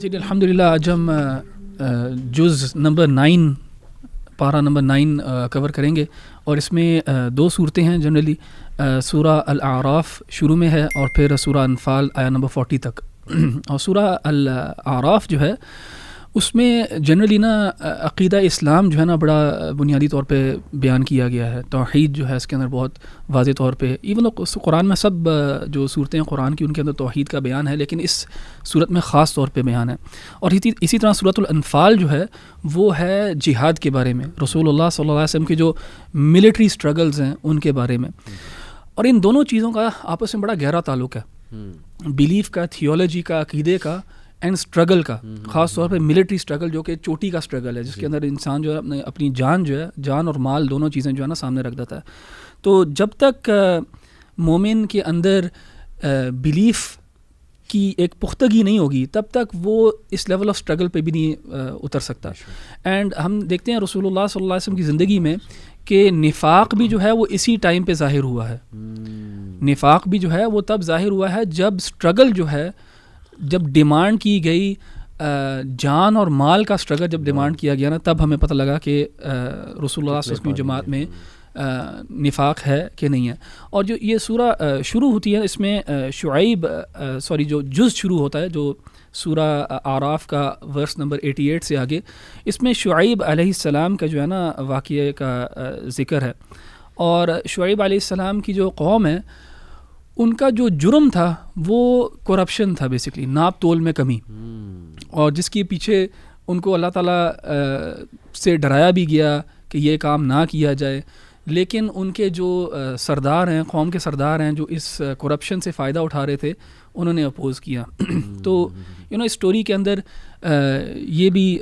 جی الحمدللہ آج ہم جز نمبر 9 پارہ نمبر 9 کور کریں گے، اور اس میں 2 صورتیں ہیں جنرلی. سورہ الاعراف شروع میں ہے اور پھر سورہ انفال آیا نمبر 40 تک. اور سورہ الاعراف جو ہے اس میں جنرلی نا عقیدہ اسلام جو ہے نا بڑا بنیادی طور پہ بیان کیا گیا ہے. توحید جو ہے اس کے اندر بہت واضح طور پہ، ایون قرآن میں سب جو صورتیں ہیں قرآن کی ان کے اندر توحید کا بیان ہے، لیکن اس صورت میں خاص طور پہ بیان ہے. اور اسی طرح سورۃ الانفال جو ہے وہ ہے جہاد کے بارے میں، رسول اللہ صلی اللہ علیہ وسلم کے جو ملٹری سٹرگلز ہیں ان کے بارے میں. اور ان دونوں چیزوں کا آپس میں بڑا گہرا تعلق ہے، بیلیف کا، تھیولوجی کا، عقیدے کا اینڈ اسٹرگل کا. خاص طور پہ ملٹری اسٹرگل جو کہ چوٹی کا اسٹرگل ہے، جس کے اندر انسان جو ہے اپنی جان اور مال دونوں چیزیں جو ہے نا سامنے رکھ دیتا ہے. تو جب تک مومن کے اندر بیلیف کی ایک پختگی نہیں ہوگی تب تک وہ اس لیول آف اسٹرگل پہ بھی نہیں اتر سکتا. اینڈ ہم دیکھتے ہیں رسول اللہ صلی اللہ علیہ وسلم کی زندگی میں کہ نفاق بھی جو ہے وہ اسی ٹائم پہ ظاہر ہوا ہے. نفاق بھی جو ہے وہ تب ظاہر ہوا ہے جب اسٹرگل جو ہے، جب ڈیمانڈ کی گئی جان اور مال کا اسٹرگل جب ڈیمانڈ کیا گیا نا، تب ہمیں پتہ لگا کہ رسول اللہ صلی اللہ علیہ وسلم کی جماعت میں نفاق ہے کہ نہیں ہے. اور جو یہ سورہ شروع ہوتی ہے اس میں جو جز شروع ہوتا ہے، جو سورہ اعراف کا ورس نمبر 88 سے آگے، اس میں شعیب علیہ السلام کا جو ہے نا واقعے کا ذکر ہے. اور شعیب علیہ السلام کی جو قوم ہے ان کا جو جرم تھا وہ کرپشن تھا، بیسکلی ناپ تول میں کمی، اور جس کے پیچھے ان کو اللہ تعالیٰ سے ڈرایا بھی گیا کہ یہ کام نہ کیا جائے. لیکن ان کے جو سردار ہیں، قوم کے سردار ہیں، جو اس کرپشن سے فائدہ اٹھا رہے تھے، انہوں نے اپوز کیا. تو اس اسٹوری کے اندر یہ بھی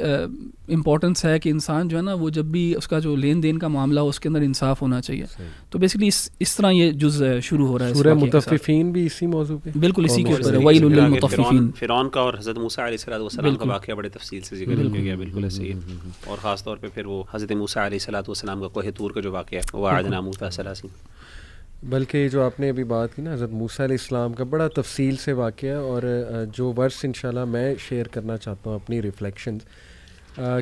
امپورٹنس ہے کہ انسان جو ہے نا وہ جب بھی اس کا جو لین دین کا معاملہ ہو اس کے اندر انصاف ہونا چاہیے. تو بیسکلی اس طرح یہ جز شروع ہو رہا ہے. سورہ مطففین بھی اسی موضوع پہ بالکل اسی کے اوپر ہے، ویل للمطففین. فرعون کا اور حضرت موسیٰ علیہ السلام کا واقعہ بڑے تفصیل سے ذکر کیا گیا. بالکل ایسے ہی. اور خاص طور پہ پھر وہ حضرت موسیٰ علیہ السلام کا کوہ طور کا جو واقعہ ہے، وَوَعَدْنَا مُوسَىٰ 30. بلکہ جو آپ نے ابھی بات کی نا حضرت موسیٰ علیہ السلام کا، بڑا تفصیل سے واقعہ. اور جو ورس انشاءاللہ میں شیئر کرنا چاہتا ہوں اپنی ریفلیکشنز،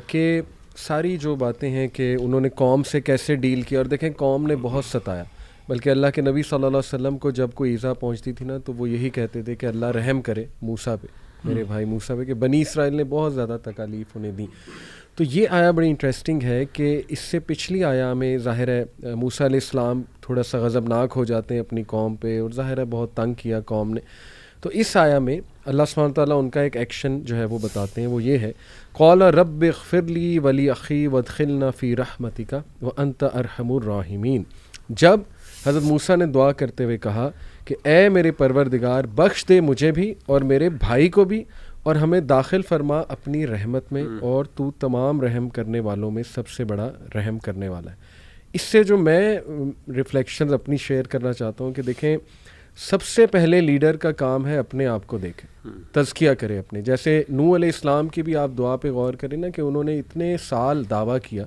کہ ساری جو باتیں ہیں کہ انہوں نے قوم سے کیسے ڈیل کیا. اور دیکھیں قوم نے بہت ستایا، بلکہ اللہ کے نبی صلی اللہ علیہ وسلم کو جب کوئی ایذا پہنچتی تھی نا تو وہ یہی کہتے تھے کہ اللہ رحم کرے موسیٰ پہ، میرے بھائی موسیٰ پہ، کہ بنی اسرائیل نے بہت زیادہ تکالیف انہیں دیں. تو یہ آیا بڑی انٹرسٹنگ ہے کہ اس سے پچھلی آیا میں ظاہر ہے موسیٰ علیہ السلام تھوڑا سا غضبناک ہو جاتے ہیں اپنی قوم پہ، اور ظاہر ہے بہت تنگ کیا قوم نے. تو اس آیا میں اللہ سبحانہ تعالیٰ ان کا ایک ایکشن جو ہے وہ بتاتے ہیں. وہ یہ ہے، قال رب اغفر لی ولی اخی وادخلنا فی رحمتک وانت ارحم الراحمین. جب حضرت موسیٰ نے دعا کرتے ہوئے کہا کہ اے میرے پروردگار بخش دے مجھے بھی اور میرے بھائی کو بھی، اور ہمیں داخل فرما اپنی رحمت میں، اور تو تمام رحم کرنے والوں میں سب سے بڑا رحم کرنے والا ہے. اس سے جو میں ریفلیکشنز اپنی شیئر کرنا چاہتا ہوں کہ دیکھیں، سب سے پہلے لیڈر کا کام ہے اپنے آپ کو دیکھیں، تزکیہ کرے اپنے. جیسے نوح علیہ السلام کی بھی آپ دعا پہ غور کریں نا، کہ انہوں نے اتنے سال دعویٰ کیا،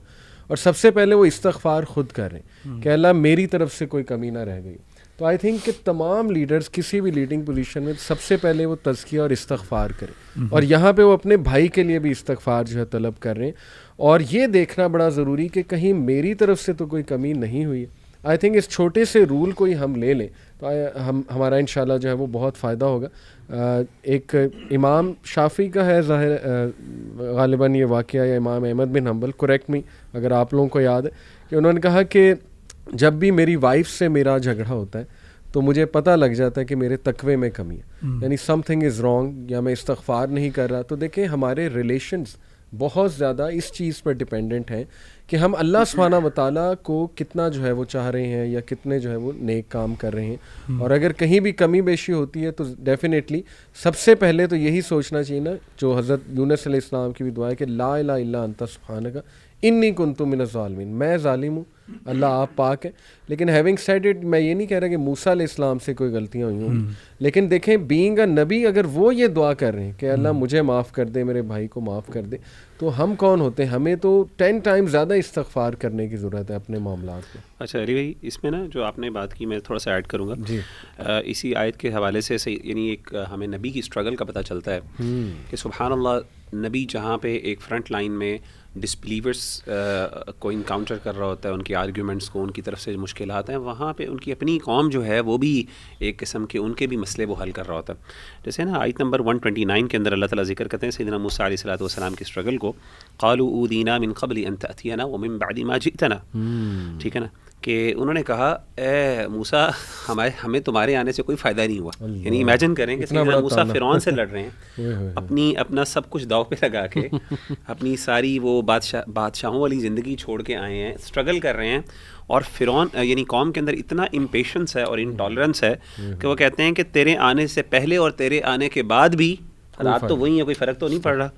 اور سب سے پہلے وہ استغفار خود کر رہے ہیں کہ اللہ میری طرف سے کوئی کمی نہ رہ گئی. تو آئی تھنک کہ تمام لیڈرز کسی بھی لیڈنگ پوزیشن میں سب سے پہلے وہ تزکیہ اور استغفار کریں، اور یہاں پہ وہ اپنے بھائی کے لیے بھی استغفار جو ہے طلب کر رہے ہیں. اور یہ دیکھنا بڑا ضروری کہ کہیں میری طرف سے تو کوئی کمی نہیں ہوئی. آئی تھنک اس چھوٹے سے رول کو ہی ہم لے لیں تو ہمارا انشاءاللہ جو ہے وہ بہت فائدہ ہوگا. ایک امام شافعی کا ہے ظاہر غالباً یہ واقعہ، یا امام احمد بن حنبل، کریکٹ می اگر آپ لوگوں کو یاد ہے، کہ انہوں نے کہا کہ جب بھی میری وائف سے میرا جھگڑا ہوتا ہے تو مجھے پتہ لگ جاتا ہے کہ میرے تقوی میں کمی ہے، یعنی سم تھنگ از رانگ، یا میں استغفار نہیں کر رہا. تو دیکھیں ہمارے ریلیشنز بہت زیادہ اس چیز پر ڈپینڈنٹ ہیں کہ ہم اللہ سبحانہ وتعالیٰ کو کتنا جو ہے وہ چاہ رہے ہیں، یا کتنے جو ہے وہ نیک کام کر رہے ہیں. اور اگر کہیں بھی کمی بیشی ہوتی ہے تو ڈیفینیٹلی سب سے پہلے تو یہی سوچنا چاہیے نا، جو حضرت یونس علیہ السلام کی بھی دعا ہے کہ لا الہ الا انت سبحانک انی کنت من الظالمین، میں ظالم ہوں، اللہ آپ پاک ہے. لیکن ہیونگ سیڈ اٹ، میں یہ نہیں کہہ رہا کہ موسیٰ علیہ السلام سے کوئی غلطیاں ہوئی ہوں، لیکن دیکھیں بینگ اے نبی اگر وہ یہ دعا کر رہے ہیں کہ اللہ مجھے معاف کر دے، میرے بھائی کو معاف کر دے، تو ہم کون ہوتے ہیں؟ ہمیں تو 10 ٹائم زیادہ استغفار کرنے کی ضرورت ہے اپنے معاملات میں. اچھا علی بھائی، اس میں نا جو آپ نے بات کی میں تھوڑا سا ایڈ کروں گا جی. اسی آیت کے حوالے سے یعنی ایک ہمیں نبی کی اسٹرگل کا پتہ چلتا ہے کہ سبحان اللہ، نبی جہاں پہ ایک فرنٹ لائن میں ڈسبلیورس کو انکاؤنٹر کر رہا ہوتا ہے، ان کے آرگیومنٹس کو، ان کی طرف سے مشکلات ہیں، وہاں پہ ان کی اپنی قوم جو ہے وہ بھی ایک قسم کے ان کے بھی مسئلے وہ حل کر رہا ہوتا ہے. جیسے نا آیت نمبر 129 کے اندر اللہ تعالیٰ ذکر کرتے ہیں سیدنا موسیٰ علیہ الصلوۃ والسلام کی اسٹرگل کو، قالوا اوذینا من قبل ان تأتینا ومن بعد ما جئتنا. ٹھیک ہے نا، کہ انہوں نے کہا اے موسیٰ ہمیں تمہارے آنے سے کوئی فائدہ نہیں ہوا. یعنی امیجن کریں کہ سیدنا موسیٰ فرعون سے لڑ رہے ہیں، اپنا سب کچھ داؤ پہ لگا کے اپنی ساری وہ بادشاہوں والی زندگی چھوڑ کے آئے ہیں، اسٹرگل کر رہے ہیں، اور فرعون یعنی قوم کے اندر اتنا امپیشنس ہے اور انٹالرنس ہے کہ وہ کہتے ہیں کہ تیرے آنے سے پہلے اور تیرے آنے کے بعد بھی حالات تو وہی ہیں، کوئی فرق تو نہیں پڑ رہا.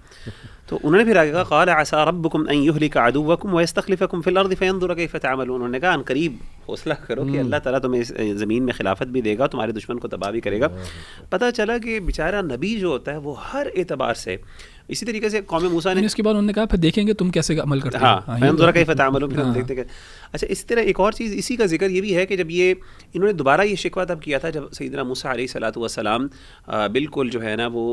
تو انہوں نے پھر آگے کہا قال عسى ربكم ان يهلك عدوكم ويستخلفكم في الارض فينظر كيف تعملون. انہوں نے کہا ان قریب حوصلہ کرو کہ اللہ تعالیٰ تمہیں زمین میں خلافت بھی دے گا، تمہارے دشمن کو تباہ بھی کرے گا. پتہ چلا کہ بیچارہ نبی جو ہوتا ہے وہ ہر اعتبار سے اسی طریقے سے قوم موسیٰ نے اس کے بعد انہوں نے کہا پھر دیکھیں گے تم کیسے عمل کرتے ہیں. ہاں فینظر کیف تعملون، پھر ہم دیکھتے کہ اچھا. اس طرح ایک اور چیز اسی کا ذکر یہ بھی ہے کہ جب انہوں نے دوبارہ یہ شکوہ تب کیا تھا جب سیدنا موسیٰ علیہ الصلوۃ والسلام بالکل جو ہے نا وہ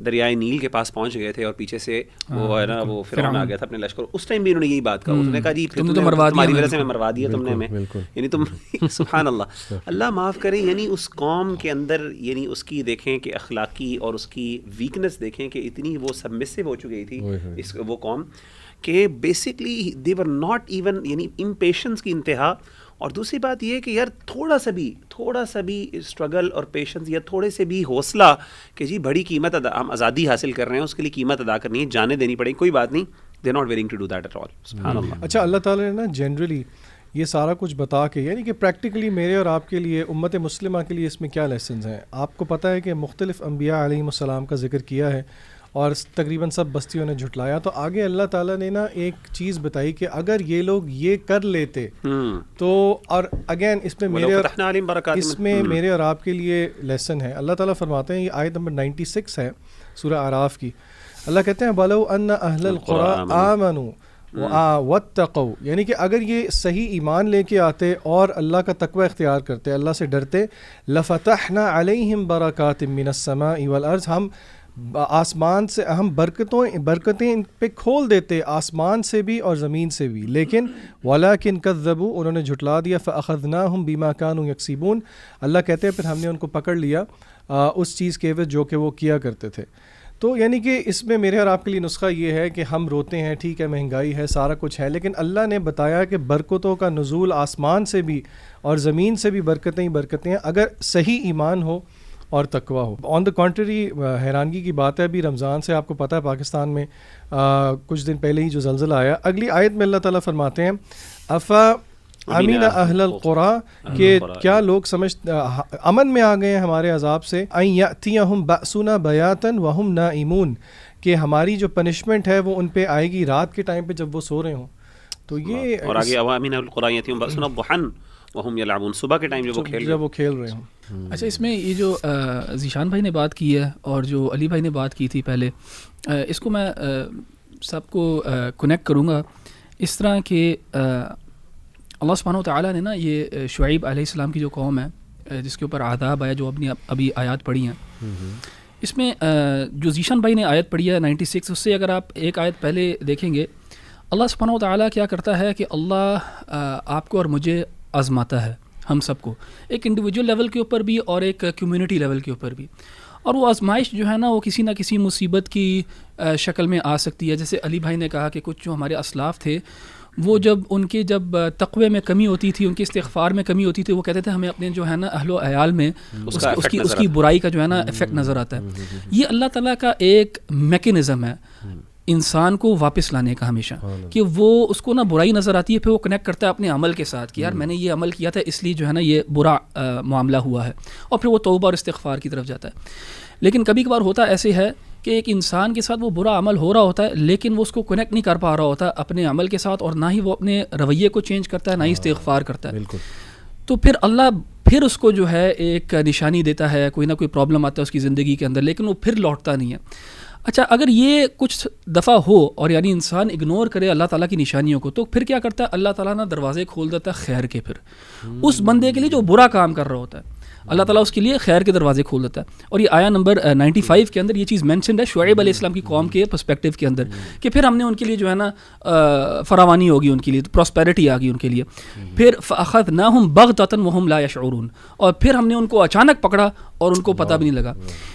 دریائے نیل کے پاس پہنچ گئے تھے اور پیچھے سے وہ ہے نا وہ فرعون آ گیا تھا اپنے لشکر. اس ٹائم بھی انہوں نے یہی بات کہا، انہوں نے کہا جی تمہاری وجہ سے میں مروا دیا تم نے ہمیں، یعنی تم سبحان اللہ، اللہ معاف کرے. یعنی اس قوم کے اندر یعنی اس کی دیکھیں کہ اخلاقی اور اس کی ویکنس دیکھیں کہ اتنی وہ سبمسو ہو چکی تھی وہ قوم کہ basically they were not even, یعنی امپیشنس کی انتہا. اور دوسری بات یہ کہ یار تھوڑا سا بھی اسٹرگل اور پیشنس یا تھوڑے سے بھی حوصلہ کہ جی بڑی قیمت ہم آزادی حاصل کر رہے ہیں، اس کے لیے قیمت ادا کرنی ہے، جانیں دینی پڑے گی، کوئی بات نہیں، they not willing to do that at all. سبحان اللہ. اچھا، اللہ تعالیٰ نے نا جنرلی یہ سارا کچھ بتا کے، یعنی کہ پریکٹیکلی میرے اور آپ کے لیے، امت مسلمہ کے لیے اس میں کیا لیسنز ہیں. آپ کو پتہ ہے کہ مختلف انبیاء علیہم السلام کا ذکر کیا ہے اور تقریباً سب بستیوں نے جھٹلایا. تو آگے اللہ تعالیٰ نے نا ایک چیز بتائی کہ اگر یہ لوگ یہ کر لیتے تو، اور اگین اس میں میرے اور آپ کے لیے لیسن ہے. اللہ تعالیٰ فرماتے ہیں، یہ آیت نمبر 96 ہے سورہ اعراف کی. اللہ کہتے ہیں وَلَوْ أَنَّ أَهْلَ الْقُرَىٰ آمَنُوا وَاتَّقَوْا، یعنی کہ اگر یہ صحیح ایمان لے کے آتے اور اللہ کا تقوی اختیار کرتے، اللہ سے ڈرتے، لَفَتَحْنَا عَلَيْهِمْ بَرَكَاتٍ مِّنَ السَّمَاءِ وَالْأَرْضِ، ہم آسمان سے ہم برکتیں ان پہ کھول دیتے، آسمان سے بھی اور زمین سے بھی. لیکن وَلَٰكِن كَذَّبُوا، انہوں نے جھٹلا دیا، فَأَخَذْنَاهُمْ بِمَا كَانُوا يَكْسِبُونَ. اللہ کہتے ہیں پھر ہم نے ان کو پکڑ لیا اس چیز کے عوض جو کہ وہ کیا کرتے تھے. تو یعنی کہ اس میں میرے اور آپ کے لیے نسخہ یہ ہے کہ ہم روتے ہیں، ٹھیک ہے مہنگائی ہے، سارا کچھ ہے، لیکن اللہ نے بتایا کہ برکتوں کا نزول آسمان سے بھی اور زمین سے بھی برکتیں ہی برکتیں ہیں اگر صحیح ایمان ہو اور تقوی ہو. آن دا کنٹری، حیرانگی کی بات ہے، ابھی رمضان سے آپ کو پتہ ہے پاکستان میں کچھ دن پہلے ہی جو زلزلہ آیا، اگلی آیت میں اللہ تعالیٰ فرماتے ہیں افا امین اہل القریٰ، کہ کیا لوگ امن میں آ گئے ہیں ہمارے عذاب سے، ان یأتیہم بأسنا بیاتا وہم نائمون، کہ ہماری جو پنشمنٹ ہے وہ ان پہ آئے گی رات کے ٹائم پہ جب وہ سو رہے ہوں. تو یہ اور آگے امین اہل القریٰ یأتیہم بأسنا ضحی وہم یلعبون، صبح کے ٹائم جب وہ کھیل رہے ہوں. اچھا، اس میں یہ جو ذیشان بھائی نے بات کی ہے اور جو علی بھائی نے بات کی تھی پہلے، اس کو میں سب کو کنیکٹ کروں گا اس طرح کہ اللہ سبحانہ وتعالیٰ نے نا یہ شعیب علیہ السلام کی جو قوم ہے جس کے اوپر عذاب آیا، جو ابھی آیات پڑھی ہیں، اس میں جو ذیشان بھائی نے آیت پڑھی ہے 96، اس سے اگر آپ ایک آیت پہلے دیکھیں گے، اللہ سبحانہ وتعالیٰ کیا کرتا ہے کہ اللہ آپ کو اور مجھے آزماتا ہے، ہم سب کو، ایک انڈیویجول لیول کے اوپر بھی اور ایک کمیونٹی لیول کے اوپر بھی. اور وہ آزمائش جو ہے نا وہ کسی نہ کسی مصیبت کی شکل میں آ سکتی ہے. جیسے علی بھائی نے کہا کہ کچھ جو ہمارے اسلاف تھے وہ جب تقوی میں کمی ہوتی تھی، ان کے استغفار میں کمی ہوتی تھی، وہ کہتے تھے ہمیں اپنے جو ہے نا اہل و عیال میں اس کی برائی کا جو ہے نا افیکٹ نظر آتا ہے. یہ اللہ تعالیٰ کا ایک میکینزم ہے انسان کو واپس لانے کا ہمیشہ، کہ وہ اس کو نا برائی نظر آتی ہے، پھر وہ کنیکٹ کرتا ہے اپنے عمل کے ساتھ کہ یار میں نے یہ عمل کیا تھا اس لیے جو ہے نا یہ برا معاملہ ہوا ہے، اور پھر وہ توبہ اور استغفار کی طرف جاتا ہے. لیکن کبھی کبھار ہوتا ایسے ہے کہ ایک انسان کے ساتھ وہ برا عمل ہو رہا ہوتا ہے لیکن وہ اس کو کنیکٹ نہیں کر پا رہا ہوتا اپنے عمل کے ساتھ، اور نہ ہی وہ اپنے رویے کو چینج کرتا ہے، نہ ہی استغفار کرتا ہے. بالکل. تو پھر اللہ پھر اس کو جو ہے ایک نشانی دیتا ہے، کوئی نہ کوئی پرابلم آتا ہے اس کی زندگی کے اندر، لیکن وہ پھر لوٹتا نہیں ہے. اچھا اگر یہ کچھ دفعہ ہو اور یعنی انسان اگنور کرے اللہ تعالیٰ کی نشانیوں کو، تو پھر کیا کرتا ہے اللہ تعالیٰ نا دروازے کھول دیتا ہے خیر کے، پھر اس بندے کے لیے جو برا کام کر رہا ہوتا ہے اللہ تعالیٰ اس کے لیے خیر کے دروازے کھول دیتا ہے. اور یہ آیا نمبر 95 کے اندر یہ چیز مینشنڈ ہے شعیب علیہ السلام کی قوم کے پرسپیکٹیو کے اندر، کہ پھر ہم نے ان کے لیے جو ہے نا فراوانی ہوگی، ان کے لیے پراسپیرٹی آ گئی ان کے لیے. پھر فأخذناہم بغتۃ وہم لا یشعرون، اور پھر ہم نے ان کو اچانک پکڑا اور ان کو پتہ بھی نہیں لگا.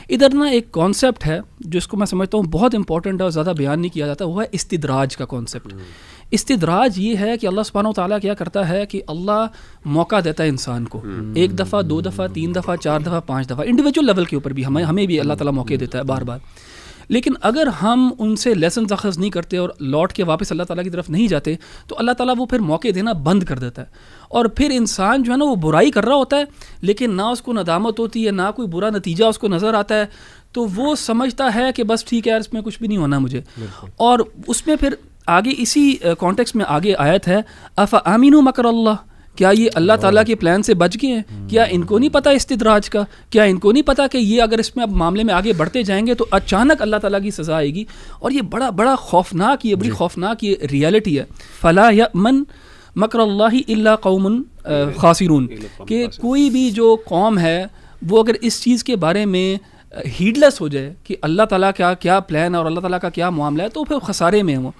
ادھر نا ایک کانسیپٹ ہے جس کو میں سمجھتا ہوں بہت امپورٹنٹ ہے اور زیادہ بیان نہیں کیا جاتا، وہ ہے استدراج کا کانسیپٹ. استدراج یہ ہے کہ اللہ سبحانہ و تعالیٰ کیا کرتا ہے کہ اللہ موقع دیتا ہے انسان کو، ایک دفعہ، 2 دفعہ، 3 دفعہ، 4 دفعہ، 5 دفعہ، انڈیویجول لیول کے اوپر بھی ہمیں بھی اللہ تعالیٰ موقع دیتا ہے بار بار. لیکن اگر ہم ان سے لیسنز اخذ نہیں کرتے اور لوٹ کے واپس اللہ تعالیٰ کی طرف نہیں جاتے تو اللہ تعالیٰ وہ پھر موقع دینا بند کر دیتا ہے، اور پھر انسان جو ہے نا وہ برائی کر رہا ہوتا ہے لیکن نہ اس کو ندامت ہوتی ہے، نہ کوئی برا نتیجہ اس کو نظر آتا ہے، تو وہ سمجھتا ہے کہ بس ٹھیک ہے یار اس میں کچھ بھی نہیں ہونا مجھے. اور اس میں پھر آگے اسی کانٹیکس میں آگے آیت ہے افامنوا مکر اللہ، کیا یہ اللہ تعالیٰ کے پلان سے بچ گئے ہیں؟ کیا ان کو نہیں پتہ استدراج کا؟ کیا ان کو نہیں پتہ کہ یہ اگر اس میں اب معاملے میں آگے بڑھتے جائیں گے تو اچانک اللہ تعالیٰ کی سزا آئے گی؟ اور یہ بڑا خوفناک، یہ بڑی خوفناک یہ ریالٹی ہے. فلا یأمن مکر اللہ الا قوم خاسرون، کہ کوئی بھی جو قوم ہے وہ اگر اس چیز کے بارے میں ہیڈلیس ہو جائے کہ اللہ تعالیٰ کا کیا پلان ہے اور اللہ تعالیٰ کا کیا معاملہ ہے، تو پھر خسارے میں وہ.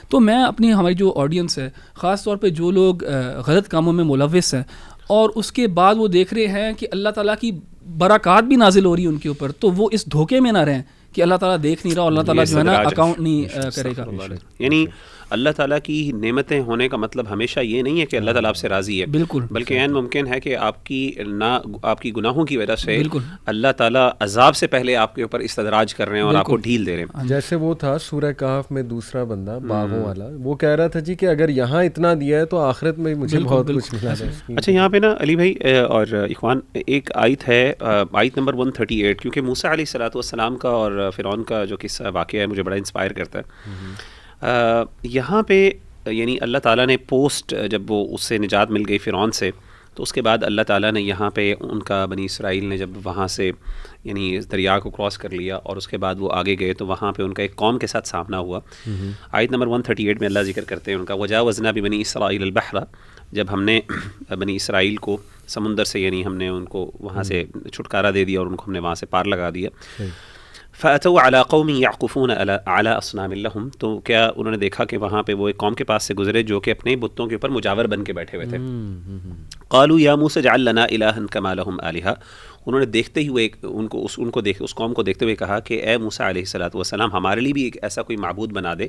تو میں اپنی ہماری جو آڈینس ہے، خاص طور پہ جو لوگ غلط کاموں میں ملوث ہیں اور اس کے بعد وہ دیکھ رہے ہیں کہ اللہ تعالیٰ کی برکات بھی نازل ہو رہی ہے ان کے اوپر، تو وہ اس دھوکے میں نہ رہیں کہ اللہ تعالیٰ دیکھ نہیں رہا اور اللہ تعالیٰ جو ہے نا اکاؤنٹ نہیں کرے گا. یعنی اللہ تعالیٰ کی نعمتیں ہونے کا مطلب ہمیشہ یہ نہیں ہے کہ اللہ تعالیٰ آپ سے راضی ہے، بالکل، بلکہ عین ممکن ہے کہ آپ کی گناہوں کی وجہ سے اللہ تعالیٰ عذاب سے پہلے آپ کے اوپر استدراج کر رہے ہیں اور آپ کو ڈھیل دے رہے ہیں. جیسے وہ تھا سورہ کہف میں دوسرا بندہ باغوں والا، وہ کہہ رہا تھا جی کہ اگر یہاں اتنا دیا ہے تو آخرت میں مجھے بہت کچھ ملا ہے. اچھا یہاں پہ نا علی بھائی اور اخوان ایک آیت ہے، آیت نمبر 138، کیونکہ موسیٰ علیہ السلام کا اور فرعون کا جو قصہ واقعہ ہے مجھے بڑا انسپائر کرتا ہے. یہاں پہ یعنی اللہ تعالیٰ نے پوسٹ جب وہ اس سے نجات مل گئی فرعون سے، تو اس کے بعد اللہ تعالیٰ نے یہاں پہ ان کا بنی اسرائیل نے جب وہاں سے یعنی دریا کو کراس کر لیا اور اس کے بعد وہ آگے گئے تو وہاں پہ ان کا ایک قوم کے ساتھ سامنا ہوا. آیت نمبر 138 میں اللہ ذکر کرتے ہیں ان کا وجاوزنا ببنی اسرائیل البحر، جب ہم نے بنی اسرائیل کو سمندر سے یعنی ہم نے ان کو وہاں سے چھٹکارا دے دیا اور ان کو ہم نے وہاں سے پار لگا دیا. فَأَتَوْا عَلَىٰ قَوْمٍ يَعْقُفُونَ عَلَىٰ أَصْنَامٍ لَهُمْ، تو کیا انہوں نے دیکھا کہ وہاں پہ وہ ایک قوم کے پاس سے گزرے جو کہ اپنے بتوں کے اوپر مجاور بن کے بیٹھے ہوئے تھے. قَالُوا يَا مُوسَىٰ اجْعَل لَنَا إِلَٰهًا كَمَا لَهُمْ آلِهَةٌ، انہوں نے دیکھتے ہوئے اس قوم کو دیکھتے ہوئے کہا کہ اے موسیٰ علیہ السلام ہمارے لیے بھی ایک ایسا کوئی معبود بنا دے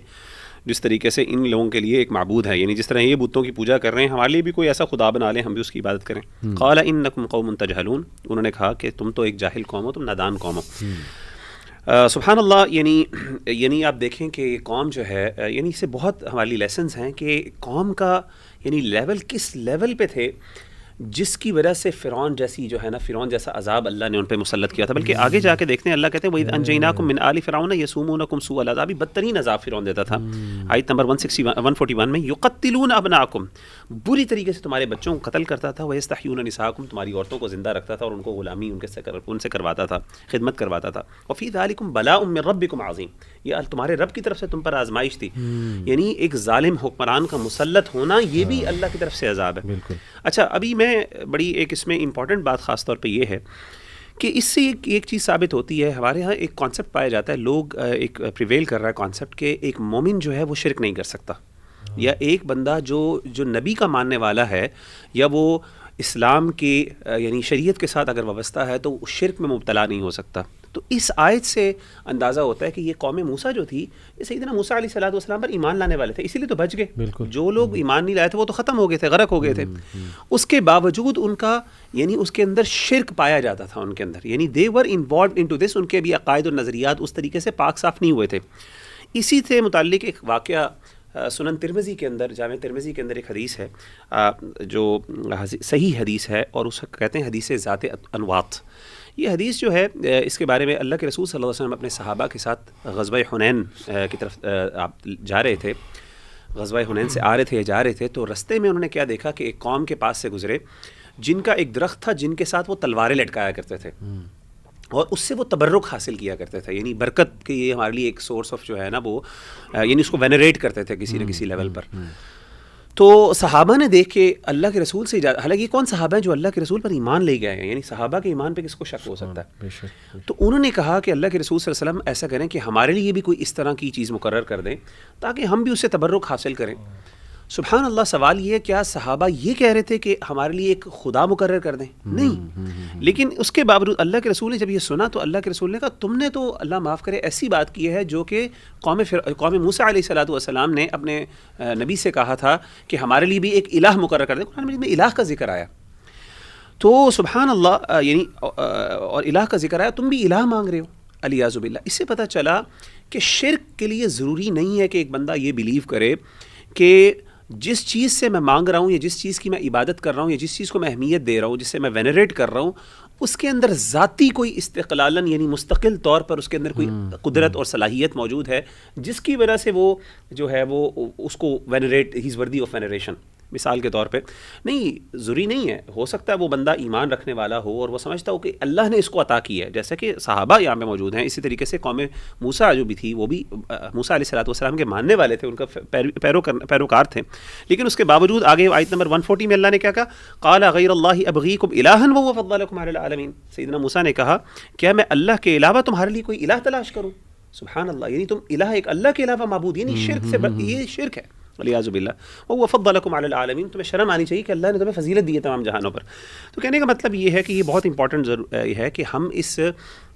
جس طریقے سے ان لوگوں کے لیے ایک معبود ہے، یعنی جس طرح یہ بتوں کی پوجا کر رہے ہیں ہمارے لیے بھی کوئی ایسا خدا بنا لیں، ہم بھی اس کی عبادت کریں. قَالَ إِنَّكُمْ قَوْمٌ تَجْهَلُونَ، انہوں نے کہا کہ تم تو ایک جاہل قوم ہو، تم نادان قوم ہو. سبحان اللہ. یعنی آپ دیکھیں کہ یہ قوم جو ہے یعنی اس سے بہت ہمارے لیے لیسنز ہیں کہ قوم کا یعنی لیول کس لیول پہ تھے جس کی وجہ سے فرعون جیسی جو ہے نا فرعون جیسا عذاب اللہ نے ان پہ مسلط کیا تھا. بلکہ آگے جا کے دیکھتے ہیں اللہ کہتے ہیں وَإِذْ أَنْجَيْنَاكُمْ مِنْ آلِ فِرْعَوْنَ يَسُومُونَكُمْ سُوءَ الْعَذَابِ، بدترین عذاب فرعون دیتا تھا. آیت نمبر 141 میں يُقَتِّلُونَ أَبْنَاءَكُمْ، بری طریقے سے تمہارے بچوں کو قتل کرتا تھا. وَيَسْتَحْيُونَ نِسَاءَكُمْ، تمہاری عورتوں کو زندہ رکھتا تھا اور ان کو غلامی ان سے کرواتا تھا، خدمت کرواتا تھا. وَفِي ذَلِكُمْ بَلَاءٌ مِّن رَبِّكُمْ عَظِيمٌ، یہ تمہارے رب کی طرف سے تم پر آزمائش تھی. یعنی ایک ظالم حکمران کا مسلط ہونا یہ بھی اللہ کی طرف سے عذاب ہے. اچھا ابھی میں بڑی ایک اس میں امپورٹنٹ بات خاص طور پہ یہ ہے کہ اس سے ایک چیز ثابت ہوتی ہے، ہمارے ہاں ایک کانسیپٹ پایا جاتا ہے، لوگ ایک پریویل کر رہا ہے کانسیپٹ کہ ایک مومن جو ہے وہ شرک نہیں کر سکتا، یا ایک بندہ جو نبی کا ماننے والا ہے یا وہ اسلام کے یعنی شریعت کے ساتھ اگر وابستہ ہے تو وہ شرک میں مبتلا نہیں ہو سکتا. تو اس آیت سے اندازہ ہوتا ہے کہ یہ قوم موسیٰ جو تھی یہ سیدنا موسیٰ علیہ السلام پر ایمان لانے والے تھے، اسی لیے تو بچ گئے. جو لوگ ایمان نہیں لائے تھے وہ تو ختم ہو گئے تھے، غرق ہو گئے تھے. اس کے باوجود ان کا یعنی اس کے اندر شرک پایا جاتا تھا ان کے اندر، یعنی دے ور انوالوڈ انٹو دس، ان کے بھی عقائد اور نظریات اس طریقے سے پاک صاف نہیں ہوئے تھے. اسی سے متعلق ایک واقعہ سنن ترمذی کے اندر، جامع ترمذی کے اندر ایک حدیث ہے جو صحیح حدیث ہے اور اس کو کہتے ہیں حدیث ذات انواط، یہ حدیث جو ہے اس کے بارے میں اللہ کے رسول صلی اللہ علیہ وسلم اپنے صحابہ کے ساتھ غزوہ حنین کی طرف آپ جا رہے تھے، غزوہ حنین سے آ رہے تھے یا جا رہے تھے، تو رستے میں انہوں نے کیا دیکھا کہ ایک قوم کے پاس سے گزرے جن کا ایک درخت تھا جن کے ساتھ وہ تلواریں لٹکایا کرتے تھے اور اس سے وہ تبرک حاصل کیا کرتے تھے، یعنی برکت کی یہ ہمارے لیے ایک سورس آف جو ہے نا وہ یعنی اس کو وینریٹ کرتے تھے کسی نہ کسی لیول پر. تو صحابہ نے دیکھ کے اللہ کے رسول سے حالانکہ یہ کون صحابہ ہیں جو اللہ کے رسول پر ایمان لے گئے ہیں، یعنی صحابہ کے ایمان پہ کس کو شک ہو سکتا ہے. تو انہوں نے کہا کہ اللہ کے رسول صلی اللہ علیہ وسلم ایسا کریں کہ ہمارے لیے بھی کوئی اس طرح کی چیز مقرر کر دیں تاکہ ہم بھی اس سے تبرک حاصل کریں. سبحان اللہ، سوال یہ ہے کیا صحابہ یہ کہہ رہے تھے کہ ہمارے لیے ایک خدا مقرر کر دیں؟ نہیں. لیکن اس کے باوجود اللہ کے رسول نے جب یہ سنا تو اللہ کے رسول نے کہا تم نے تو اللہ معاف کرے ایسی بات کی ہے جو کہ قوم موسیٰ علیہ السلام نے اپنے نبی سے کہا تھا کہ ہمارے لیے بھی ایک الہ مقرر کر دیں. قرآن مجید میں الہ کا ذکر آیا تو سبحان اللہ یعنی اور الہ کا ذکر آیا، تم بھی الہ مانگ رہے ہو علیاذ باللہ. اس سے پتہ چلا کہ شرک کے لیے ضروری نہیں ہے کہ ایک بندہ یہ بلیو کرے کہ جس چیز سے میں مانگ رہا ہوں یا جس چیز کی میں عبادت کر رہا ہوں یا جس چیز کو میں اہمیت دے رہا ہوں، جس سے میں وینریٹ کر رہا ہوں، اس کے اندر ذاتی کوئی استقلالاً یعنی مستقل طور پر اس کے اندر کوئی قدرت اور صلاحیت موجود ہے جس کی وجہ سے وہ جو ہے وہ اس کو وینریٹ، ہی از ورتھی آف وینریشن. مثال کے طور پہ نہیں، ضروری نہیں ہے، ہو سکتا ہے وہ بندہ ایمان رکھنے والا ہو اور وہ سمجھتا ہو کہ اللہ نے اس کو عطا کی ہے، جیسا کہ صحابہ یہاں پہ موجود ہیں. اسی طریقے سے قوم موسیٰ جو بھی تھی وہ بھی موسیٰ علیہ السلام کے ماننے والے تھے، ان کا پیروکار تھے. لیکن اس کے باوجود آگے آیت نمبر 140 میں اللہ نے کیا کہا؟ قال غیر اللہ ابغیکم الہا وهو فضلکم علی العالمین. سیدنا موسیٰ نے کہا کیا میں اللہ کے علاوہ تمہارے لیے کوئی الہ تلاش کروں؟ سبحان اللہ، یعنی تم الہ ایک اللہ کے علاوہ معبود، یعنی شرک سے یہ شرک ہے والعیاذ باللہ. وَهُوَ فَضَّلَكُمْ عَلَى الْعَالَمِينَ. تمہیں شرم آنی چاہیے کہ اللہ نے تمہیں فضیلت دی ہے تمام جہانوں پر. تو کہنے کا مطلب یہ ہے کہ یہ بہت امپورٹنٹ ہے کہ ہم اس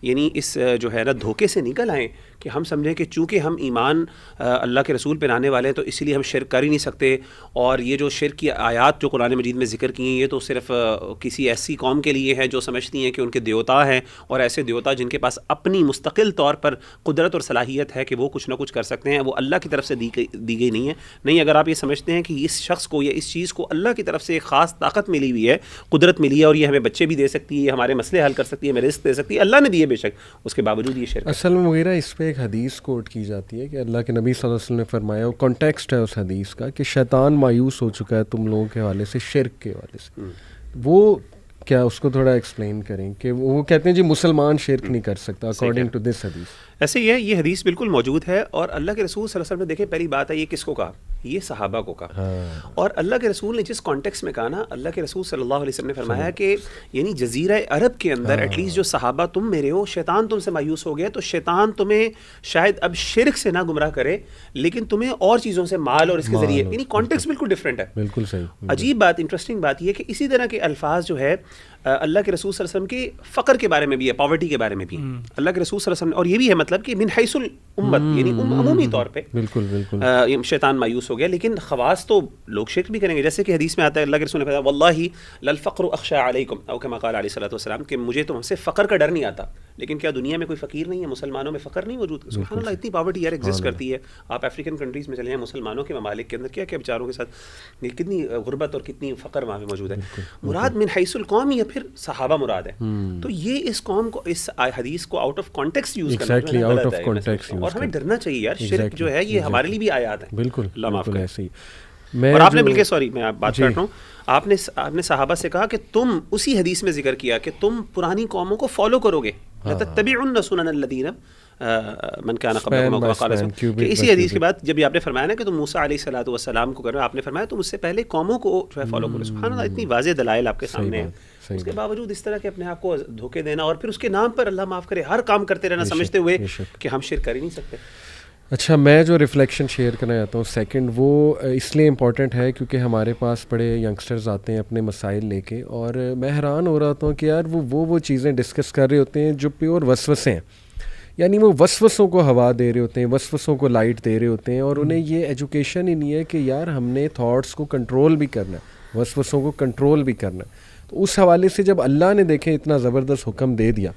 یعنی اس جو ہے نا دھوکے سے نکل آئیں کہ ہم سمجھیں کہ چونکہ ہم ایمان اللہ کے رسول پہ لانے والے ہیں تو اسی لیے ہم شرک کر ہی نہیں سکتے، اور یہ جو شرک کی آیات جو قرآن مجید میں ذکر کی ہیں یہ تو صرف کسی ایسی قوم کے لیے ہے جو سمجھتی ہیں کہ ان کے دیوتا ہیں اور ایسے دیوتا جن کے پاس اپنی مستقل طور پر قدرت اور صلاحیت ہے کہ وہ کچھ نہ کچھ کر سکتے ہیں، وہ اللہ کی طرف سے دی گئی نہیں ہے. نہیں، اگر آپ یہ سمجھتے ہیں کہ اس شخص کو یا اس چیز کو اللہ کی طرف سے ایک خاص طاقت ملی ہوئی ہے، قدرت ملی ہے اور یہ ہمیں بچے بھی دے سکتی ہے، یہ ہمارے مسئلے حل کر سکتی ہے، ہمیں رزق دے سکتی ہے، اللہ نے دیے بے شک، اس کے باوجود یہ شرک. اصل میں وغیرہ اس پہ ایک حدیث کوٹ کی جاتی ہے کہ اللہ کے نبی صلی اللہ علیہ وسلم نے فرمایا، وہ کانٹیکسٹ ہے اس حدیث کا کہ شیطان مایوس ہو چکا ہے تم لوگوں کے حوالے سے، شرک کے حوالے سے. وہ کیا اس کو تھوڑا ایکسپلین کریں کہ وہ کہتے ہیں جی مسلمان شرک نہیں کر سکتا اکارڈنگ ٹو دس حدیث. ایسے ہی ہے، یہ حدیث بالکل موجود ہے اور اللہ کے رسول صلی اللہ علیہ وسلم نے دیکھیں پہلی بات ہے یہ کس کو کہا؟ یہ صحابہ کو کہا. اور اللہ کے رسول نے جس کانٹیکس میں کہا نا، اللہ کے رسول صلی اللہ علیہ وسلم نے فرمایا کہ یعنی جزیرہ عرب کے اندر ایٹ لیسٹ جو صحابہ تم میرے ہو، شیطان تم سے مایوس ہو گیا تو شیطان تمہیں شاید اب شرک سے نہ گمراہ کرے لیکن تمہیں اور چیزوں سے مال اور اس کے ذریعے، یعنی کانٹیکس بالکل ڈفرینٹ ہے. بالکل صحیح. عجیب بات، انٹرسٹنگ بات یہ کہ اسی طرح کے الفاظ جو ہے اللہ کے رسول صلی اللہ علیہ وسلم کے فقر کے بارے میں بھی ہے، پاورٹی کے بارے میں بھی اللہ کے رسول صلی اللہ علیہ وسلم، اور یہ بھی ہے مطلب کہ من حیث الامت یعنی عمومی طور پہ بالکل شیطان مایوس ہو گیا. لیکن خواص تو لوگ شرک بھی کریں گے، جیسے کہ حدیث میں آتا ہے اللہ کے رسول نے فرمایا واللہ للفقر اخشى علیکم او کما قال علیہ الصلوۃ والسلام کہ مجھے تم سے فقر کا ڈر نہیں آتا. لیکن کیا دنیا میں کوئی فقیر نہیں ہے؟ مسلمانوں میں فقر نہیں موجود؟ سبحان اللہ، اتنی پاورٹی یار ایگزسٹ کرتی ہے. آپ افریقن کنٹریز میں چلے ہیں، مسلمانوں کے ممالک کے اندر کیا کیا بیچاروں کے ساتھ کتنی غربت اور کتنی فقر وہاں پہ موجود ہے. مراد من حیث القوم یا پھر صحابہ مراد ہے. تو یہ اس قوم کو اس حدیث کو آؤٹ آف کانٹیکسٹ یوز کرنا ہے اور ہمیں ڈرنا چاہیے یار. شرک جو ہے یہ ہمارے لیے بھی آیات ہیں. بالکل اللہ معاف کرے. ایسے ہی. اور آپ نے مل کے سوری میں بات کر رہا ہوں، آپ نے صحابہ سے کہا کہ تم اسی حدیث میں ذکر کیا کہ تم پرانی قوموں کو فالو کرو گے، لَتَتَّبِعُنَّ سُنَنَ الَّذِينَ مَنْ كَانَ قَبْلَكُمْ. کہ اسی حدیث کے بعد جب آپ نے فرمایا نا کہ تم موسیٰ علیہ الصلوۃ والسلام کو کرو، آپ نے فرمایا تم اس سے پہلے قوموں کو جو ہے فالو کرو. سبحان اللہ، اتنی واضح دلائل آپ کے سامنے ہیں، اس کے باوجود اس طرح کے اپنے آپ کو دھوکے دینا اور پھر اس کے نام پر اللہ معاف کرے ہر کام کرتے رہنا سمجھتے ہوئے کہ ہم شرک کر ہی نہیں سکتے. اچھا، میں جو ریفلیکشن شیئر کرنا چاہتا ہوں سیکنڈ، وہ اس لیے امپورٹنٹ ہے کیونکہ ہمارے پاس بڑے ینگسٹرز آتے ہیں اپنے مسائل لے کے، اور میں حیران ہو رہا ہوتا ہوں کہ یار وہ چیزیں ڈسکس کر رہے ہوتے ہیں جو پیور وسوسے ہیں، یعنی وہ وسوسوں کو ہوا دے رہے ہوتے ہیں، وسوسوں کو لائٹ دے رہے ہوتے ہیں، اور انہیں یہ ایجوکیشن ہی نہیں ہے کہ یار ہم نے تھاٹس کو کنٹرول بھی کرنا ہے، وسوسوں کو کنٹرول بھی کرنا ہے. تو اس حوالے سے جب اللہ نے دیکھیں اتنا زبردست حکم دے دیا،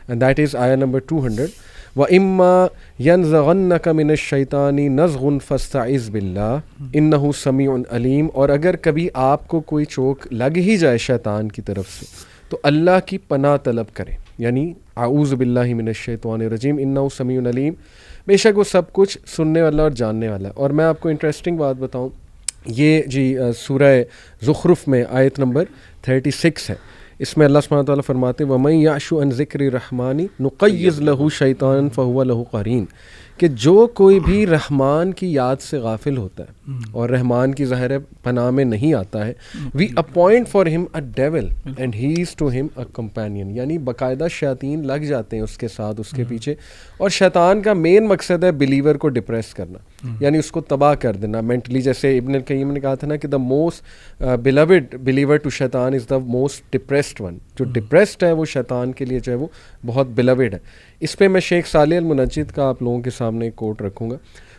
اینڈ دیٹ از آیا نمبر 200، وَإِمَّا يَنزَغَنَّكَ مِنَ الشَّيْطَانِ نَزْغٌ فَاسْتَعِذْ بِاللَّهِ إِنَّهُ سَمِيعٌ عَلِيمٌ. اور اگر کبھی آپ کو کوئی چوک لگ ہی جائے شیطان کی طرف سے تو اللہ کی پناہ طلب کریں. یعنی اعوذ باللہ من الشیطان الرجیم انہ سمیع علیم، بے شک وہ سب کچھ سننے والا اور جاننے والا ہے. اور میں آپ کو انٹرسٹنگ بات بتاؤں، یہ جی سورہ زخرف میں آیت نمبر 36 ہے. اس میں اللہ سبحانہ وتعالیٰ فرماتے ہیں وَمَن يَعْشُ عَن ذِكْرِ الرَّحْمَنِ نُقَيِّضْ لَهُ شَيْطَانًا فَهُوَ لَهُ قَرِينٌ، کہ جو کوئی بھی رحمان کی یاد سے غافل ہوتا ہے اور رحمان کی ظاہر پناہ میں نہیں آتا ہے، وی appoint for him a devil and he is to him a companion, یعنی باقاعدہ شیاطین لگ جاتے ہیں اس کے ساتھ، اس کے پیچھے. اور شیطان کا مین مقصد ہے بلیور کو ڈپریس کرنا، یعنی اس کو تباہ کر دینا مینٹلی. جیسے ابن القیم نے کہا تھا نا کہ the most beloved believer to شیطان is the most depressed one. جو ڈپریسڈ ہے وہ شیطان کے لیے جو ہے وہ بہت بلیورڈ ہے. اس پہ میں شیخ صالح المنجد کا آپ لوگوں کے سامنے ایک کوٹ رکھوں گا.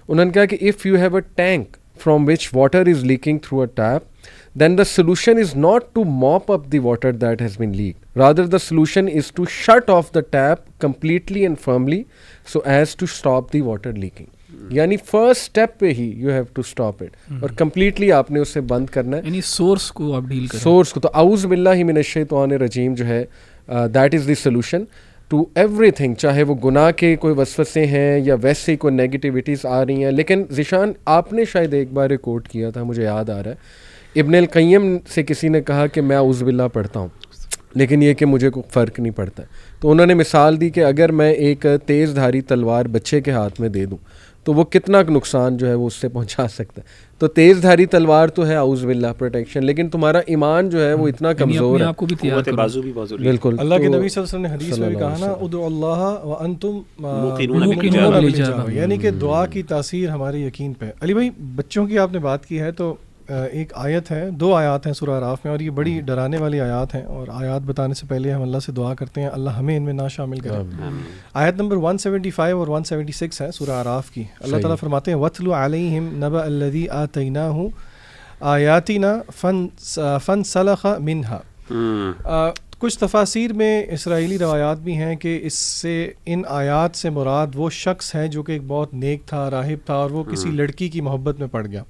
انہوں نے کہا کہ if you have a tank from which water is leaking through a tap then the solution is not to mop up the water that has been leaked. Rather, the solution is to shut off the tap completely and firmly so as to stop the water leaking. یعنی first step پہ ہی you have to stop it, اور completely آپ نے اسے بند کرنا ہے، یعنی سورس کو آپ ڈیل کریں، سورس کو. تو اعوذ باللہ من الشیطان الرجیم جو ہے that is the solution to everything, چاہے وہ گناہ کے کوئی وسوسے ہیں یا ویسے ہی کوئی نیگیٹیوٹیز آ رہی ہیں. لیکن ذیشان آپ نے شاید ایک بار ایک کوٹ کیا تھا، مجھے یاد آ رہا ہے، ابن القیم سے کسی نے کہا کہ میں اعوذ باللہ پڑھتا ہوں لیکن یہ کہ مجھے کوئی فرق نہیں پڑتا ہے. تو انہوں نے مثال دی کہ اگر میں ایک تیز دھاری تلوار بچے کے ہاتھ میں دے دوں تو وہ کتنا نقصان جو ہے وہ اس سے پہنچا سکتا ہے. تو تیز دھاری تلوار تو ہے اعوذ باللہ پروٹیکشن، لیکن تمہارا ایمان جو ہے وہ اتنا کمزور ہے. قوت بازو بھی بہت ضروری ہے. بالکل. اللہ کے نبی صلی اللہ علیہ وسلم نے حدیث میں بھی کہا نا ادعوا اللہ وانتم موقنون بالاجابہ، یعنی کہ دعا کی تاثیر ہمارے یقین پہ. علی بھائی بچوں کی آپ نے بات کی ہے تو ایک آیت ہے، دو آیات ہیں سورہ اعراف میں، اور یہ بڑی ڈرانے والی آیات ہیں. اور آیات بتانے سے پہلے ہم اللہ سے دعا کرتے ہیں اللہ ہمیں ان میں نہ شامل کرے. آیت نمبر 175 اور 176 ہے سورہ اعراف کی. اللہ تعالیٰ فرماتے ہیں وَاتْلُ عَلَيْهِمْ نَبَأَ الَّذِي آتَيْنَاهُ آیَاتِنَا فَانْسَلَخَ مِنْهَا. کچھ تفاسیر میں اسرائیلی روایات بھی ہیں کہ اس سے ان آیات سے مراد وہ شخص ہے جو کہ ایک بہت نیک تھا، راہب تھا، اور وہ کسی لڑکی کی محبت میں پڑ گیا.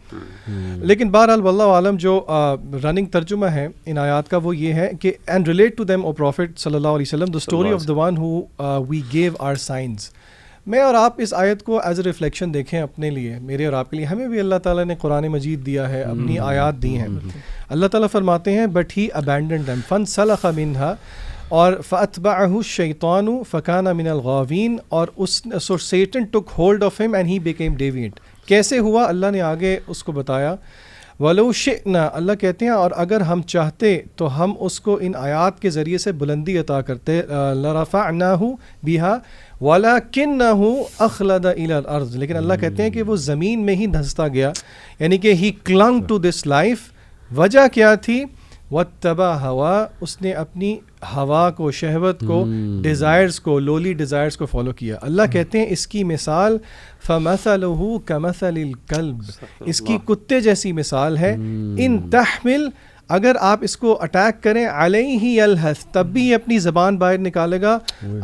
لیکن بہرحال واللہ عالم جو رننگ ترجمہ ہے ان آیات کا وہ یہ ہے کہ and relate to them O prophet صلی اللہ علیہ وسلم the story of the one who we gave our signs. میں اور آپ اس آیت کو ایز اے ریفلیکشن دیکھیں اپنے لیے، میرے اور آپ کے لیے. ہمیں بھی اللہ تعالیٰ نے قرآن مجید دیا ہے، اپنی آیات دی ہیں. اللہ تعالیٰ فرماتے ہیں بٹ ہی abandoned them فانسلخ منها اور فاتبعه الشیطان فکان من الغاوین، اور so Satan took hold of him and he became deviant. کیسے ہوا اللہ نے آگے اس کو بتایا. وَلَوْ شِئْنَا، اللہ کہتے ہیں اور اگر ہم چاہتے تو ہم اس کو ان آیات کے ذریعے سے بلندی عطا کرتے. لَرَفَعْنَاهُ بِهَا وَلَكِنَّهُ أَخْلَدَ إِلَى الْأَرْضِ، لیکن اللہ کہتے ہیں کہ وہ زمین میں ہی دھنستا گیا، یعنی کہ he clung to this life. وجہ کیا تھی؟ وَاتَّبَعَ هَوَا، اس نے اپنی ہوا کو، شہوت کو، ڈیزائرز کو، لولی ڈیزائرز کو فالو کیا. اللہ کہتے ہیں اس کی مثال فَمَثَلُهُ كَمَثَلِ الْكَلْبِ، اس کی کتے جیسی مثال ہے. ان تحمل، اگر آپ اس کو اٹیک کریں، علیہ یلہث، تب بھی یہ اپنی زبان باہر نکالے گا،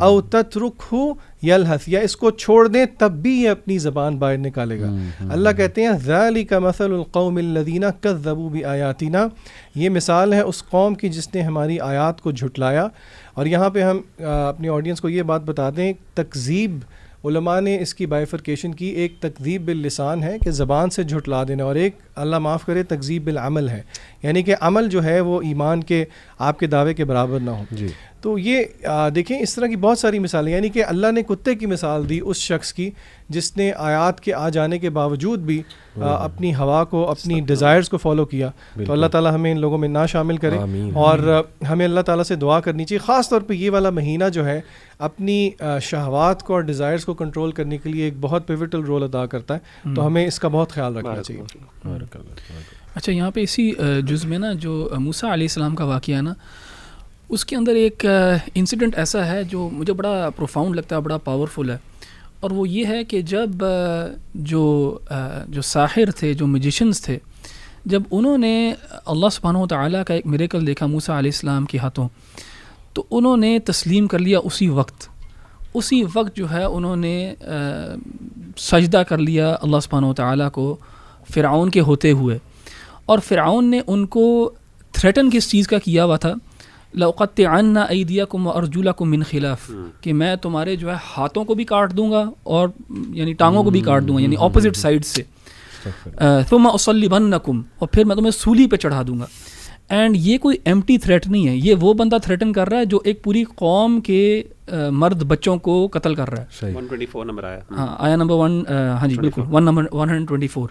او تترکہ یلہث، یا اس کو چھوڑ دیں تب بھی یہ اپنی زبان باہر نکالے گا. اللہ کہتے ہیں ذالک مثل القوم الذین کذبوا بآیاتنا، یہ مثال ہے اس قوم کی جس نے ہماری آیات کو جھٹلایا. اور یہاں پہ ہم اپنی آڈینس کو یہ بات بتا دیں، تکذیب علماء نے اس کی بائیفرکیشن کی. ایک تکذیب باللسان ہے کہ زبان سے جھٹلا دینا، اور ایک اللہ معاف کرے تکذیب بالعمل ہے، یعنی کہ عمل جو ہے وہ ایمان کے آپ کے دعوے کے برابر نہ ہو. جی تو یہ دیکھیں اس طرح کی بہت ساری مثالیں، یعنی کہ اللہ نے کتے کی مثال دی اس شخص کی جس نے آیات کے آ جانے کے باوجود بھی اپنی ہوا کو، اپنی ڈیزائرز کو فالو کیا. تو اللہ تعالیٰ ہمیں ان لوگوں میں نہ شامل کرے، اور ہمیں اللہ تعالیٰ سے دعا کرنی چاہیے. خاص طور پہ یہ والا مہینہ جو ہے اپنی شہوات کو اور ڈیزائرز کو کنٹرول کرنے کے لیے ایک بہت پیوٹل رول ادا کرتا ہے. تو ہمیں اس کا بہت خیال رکھنا چاہیے. اچھا، یہاں پہ اسی جز میں نا جو موسیٰ علیہ السلام کا واقعہ ہے نا، اس کے اندر ایک انسیڈنٹ ایسا ہے جو مجھے بڑا پروفاؤنڈ لگتا ہے، بڑا پاورفل ہے. اور وہ یہ ہے کہ جب جو ساحر تھے، جو میجیشنز تھے، جب انہوں نے اللہ سبحانہ و تعالیٰ کا ایک میریکل دیکھا موسیٰ علیہ السلام کے ہاتھوں، تو انہوں نے تسلیم کر لیا اسی وقت جو ہے انہوں نے سجدہ کر لیا اللہ سبحانہ و تعالیٰ کو فرعون کے ہوتے ہوئے. اور فرعون نے ان کو تھریٹن کس چیز کا کیا ہوا تھا لأقطعن أيديكم وأرجلكم من خلاف کہ میں تمہارے جو ہے ہاتھوں کو بھی کاٹ دوں گا اور یعنی ٹانگوں کو بھی کاٹ دوں گا، یعنی اپوزٹ سائڈ سے. ثم أصلبنكم، اور پھر میں تمہیں سولی پہ چڑھا دوں گا. اینڈ یہ کوئی ایمٹی تھریٹ نہیں ہے، یہ وہ بندہ تھریٹن کر رہا ہے جو ایک پوری قوم کے مرد بچوں کو قتل کر رہا ہے. 124 نمبر آیا. ہاں آیا نمبر 1، ہاں جی بالکل 124.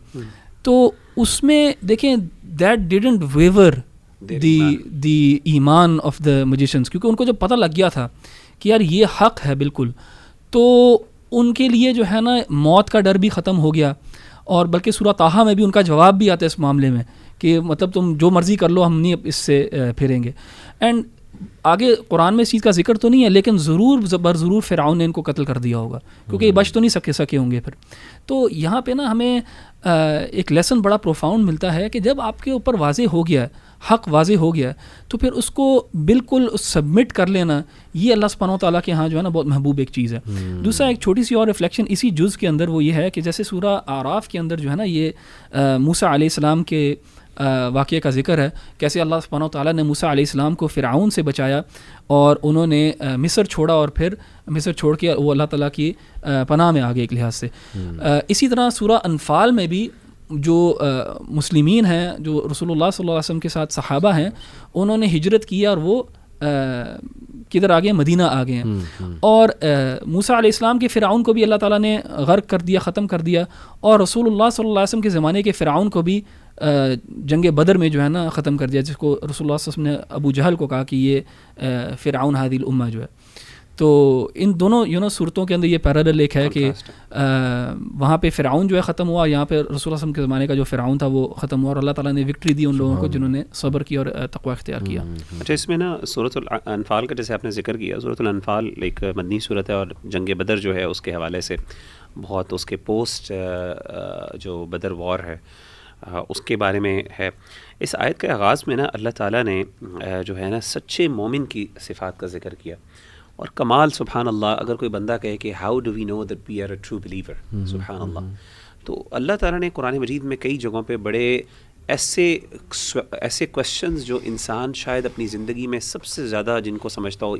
تو اس میں دیکھیں دیٹ ڈیڈنٹ ویور دی ایمان آف دا میجیشنس، کیونکہ ان کو جب پتہ لگ گیا تھا کہ یار یہ حق ہے بالکل، تو ان کے لیے جو ہے نا موت کا ڈر بھی ختم ہو گیا. اور بلکہ سورہ طٰہٰ میں بھی ان کا جواب بھی آتا ہے اس معاملے میں کہ مطلب تم جو مرضی کر لو، ہم نہیں اس سے پھریں گے. اینڈ آگے قرآن میں اس چیز کا ذکر تو نہیں ہے، لیکن ضرور ضرور فرعون نے ان کو قتل کر دیا ہوگا، کیونکہ یہ بچ تو نہیں سکے ہوں گے پھر. تو یہاں پہ نا ہمیں ایک لیسن بڑا پروفاؤنڈ ملتا ہے کہ جب آپ کے اوپر واضح ہو گیا ہے، حق واضح ہو گیا ہے، تو پھر اس کو بالکل سبمٹ کر لینا، یہ اللہ سبحانہ و تعالیٰ کے ہاں جو ہے نا بہت محبوب ایک چیز ہے. دوسرا ایک چھوٹی سی اور ریفلیکشن اسی جز کے اندر وہ یہ ہے کہ جیسے سورہ اعراف کے اندر جو ہے نا یہ موسیٰ علیہ السلام کے واقعے کا ذکر ہے، کیسے اللہ سبحانہ و تعالیٰ نے موسیٰ علیہ السلام کو فرعون سے بچایا اور انہوں نے مصر چھوڑا، اور پھر مصر چھوڑ کے وہ اللہ تعالیٰ کی پناہ میں آ گئے ایک لحاظ سے. اسی طرح سورہ انفال میں بھی جو مسلمین ہیں، جو رسول اللہ صلی اللہ علیہ وسلم کے ساتھ صحابہ ہیں، انہوں نے ہجرت کی اور وہ کدھر آ گئے؟ مدینہ آ گئے ہیں. اور موسیٰ علیہ السلام کے فرعون کو بھی اللہ تعالیٰ نے غرق کر دیا، ختم کر دیا، اور رسول اللہ صلی اللہ علیہ وسلم کے زمانے کے فرعون کو بھی جنگ بدر میں جو ہے نا ختم کر دیا، جس کو رسول اللہ صلی اللہ علیہ وسلم نے ابو جہل کو کہا کہ یہ فرعون هذه الامہ جو ہے. تو ان دونوں صورتوں کے اندر یہ پیرالل ایک ہے کہ وہاں پہ فرعون جو ہے ختم ہوا، یہاں پہ رسول اللہ صلی اللہ علیہ وسلم کے زمانے کا جو فرعون تھا وہ ختم ہوا، اور اللہ تعالیٰ نے وکٹری دی ان لوگوں کو جنہوں نے صبر کی اور تقوی اختیار کیا. اچھا، اس میں نا سورۃ الانفال کا جیسے آپ نے ذکر کیا، سورۃ الانفال ایک مدنی صورت ہے، اور جنگ بدر جو ہے اس کے حوالے سے بہت اس کے پوسٹ جو بدر وار ہے اس کے بارے میں ہے. اس آیت کے آغاز میں نا اللہ تعالیٰ نے جو ہے نا سچے مومن کی صفات کا ذکر کیا، اور کمال سبحان اللہ، اگر کوئی بندہ کہے کہ how do we know that we are a true believer, سبحان اللہ. تو اللہ تعالیٰ نے قرآن مجید میں کئی جگہوں پہ بڑے ایسے کویسچنز جو انسان شاید اپنی زندگی میں سب سے زیادہ جن کو سمجھتا ہو